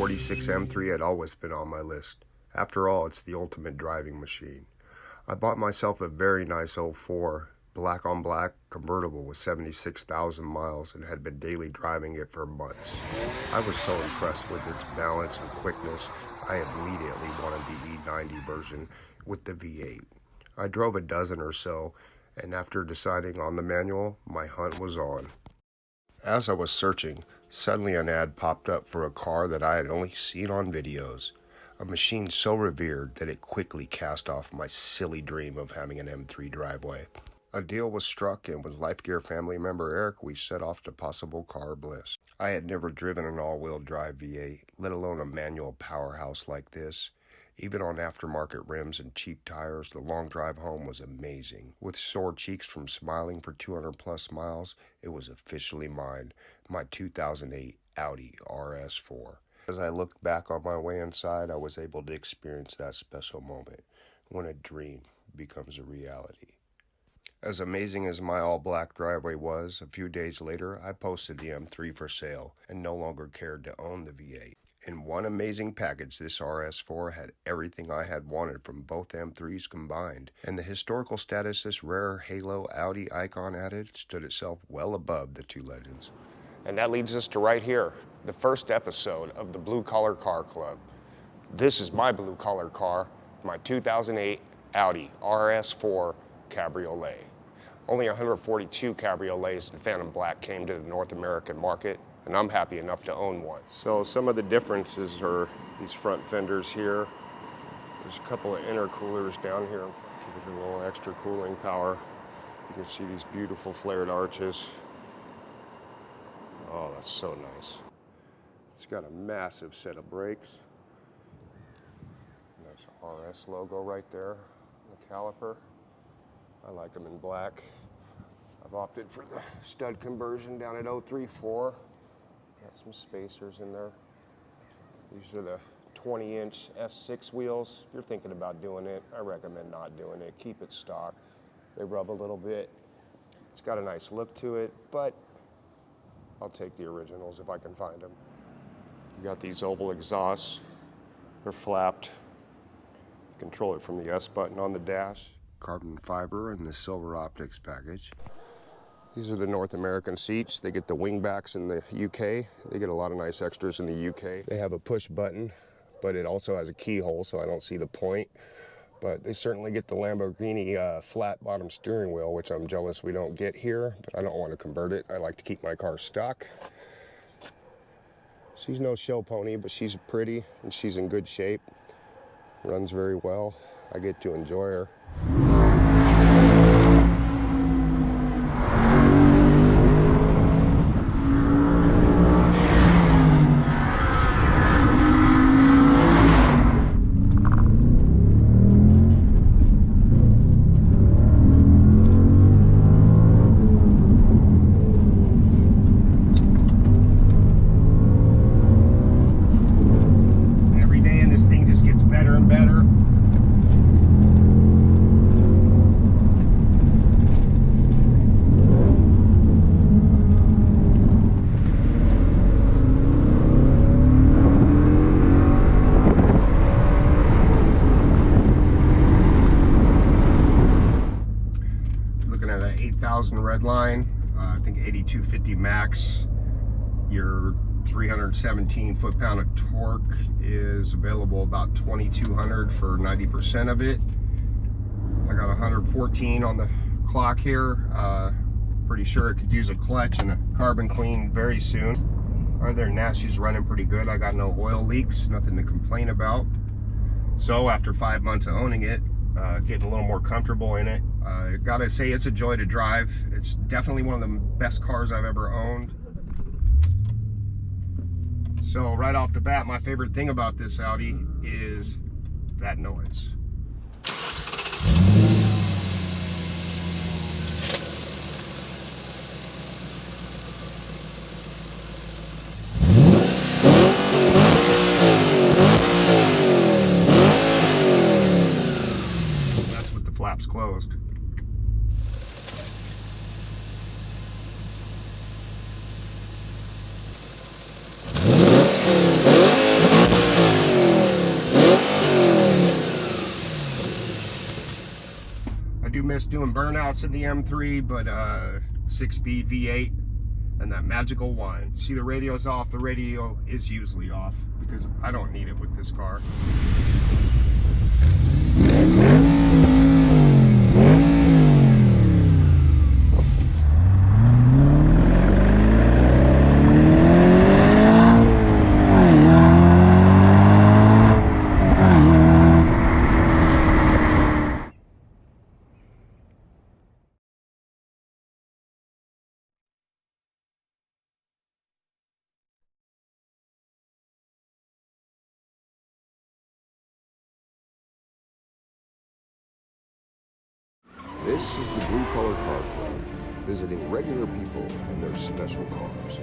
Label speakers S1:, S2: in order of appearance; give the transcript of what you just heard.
S1: E46 M3 had always been on my list. After all, it's the ultimate driving machine. I bought myself a very nice 04 black on black convertible with 76,000 miles and had been daily driving it for months. I was so impressed with its balance and quickness, I immediately wanted the E90 version with the V8. I drove a dozen or so, and after deciding on the manual, my hunt was on. As I was searching, suddenly an ad popped up for a car that I had only seen on videos. A machine so revered that it quickly cast off my silly dream of having an M3 driveway. A deal was struck, and with Life Gear family member Eric, we set off to possible car bliss. I had never driven an all-wheel drive V8, let alone a manual powerhouse like this. Even on aftermarket rims and cheap tires, the long drive home was amazing. With sore cheeks from smiling for 200 plus miles, it was officially mine, my 2008 Audi RS4. As I looked back on my way inside, I was able to experience that special moment when a dream becomes a reality. As amazing as my all-black driveway was, a few days later, I posted the M3 for sale and no longer cared to own the V8. In one amazing package, this RS4 had everything I had wanted from both M3s combined, and the historical status this rare Halo Audi icon added stood itself well above the two legends. And that leads us to right here, the first episode of the Blue Collar Car Club. This is my blue collar car, my 2008 Audi RS4 Cabriolet. Only 142 cabriolets in Phantom Black came to the North American market, and I'm happy enough to own one. So some of the differences are these front fenders here. There's a couple of intercoolers down here, give it a little extra cooling power. You can see these beautiful flared arches. Oh, that's so nice. It's got a massive set of brakes. There's an RS logo right there on the caliper. I like them in black. I've opted for the stud conversion down at 034. Got some spacers in there. These are the 20-inch S6 wheels. If you're thinking about doing it, I recommend not doing it. Keep it stock. They rub a little bit. It's got a nice look to it, but I'll take the originals if I can find them. You got these oval exhausts. They're flapped. Control it from the S button on the dash. Carbon fiber and the silver optics package. These are the North American seats. They get the wing backs in the UK. They get a lot of nice extras in the UK. They have a push button, but it also has a keyhole, so I don't see the point. But they certainly get the Lamborghini flat bottom steering wheel, which I'm jealous we don't get here, but I don't want to convert it. I like to keep my car stock. She's no show pony, but she's pretty and she's in good shape. Runs very well. I get to enjoy her. Every day and this thing just gets better and better. At an 8,000 red line, I think 8250 max. Your 317 foot-pound of torque is available about 2,200 for 90% of it. I got 114 on the clock here. Pretty sure it could use a clutch and a carbon clean very soon. Other than that, she's running pretty good. I got no oil leaks, nothing to complain about. So after 5 months of owning it, getting a little more comfortable in it. Gotta say, it's a joy to drive. It's definitely one of the best cars I've ever owned. So right off the bat, my favorite thing about this Audi is that noise. Flaps closed. miss doing burnouts in the M3, but 6-speed V8 and that magical whine. See, the radio's off. The radio is usually off because I don't need it with this car.
S2: This is the Blue Collar Car Club, visiting regular people and their special cars.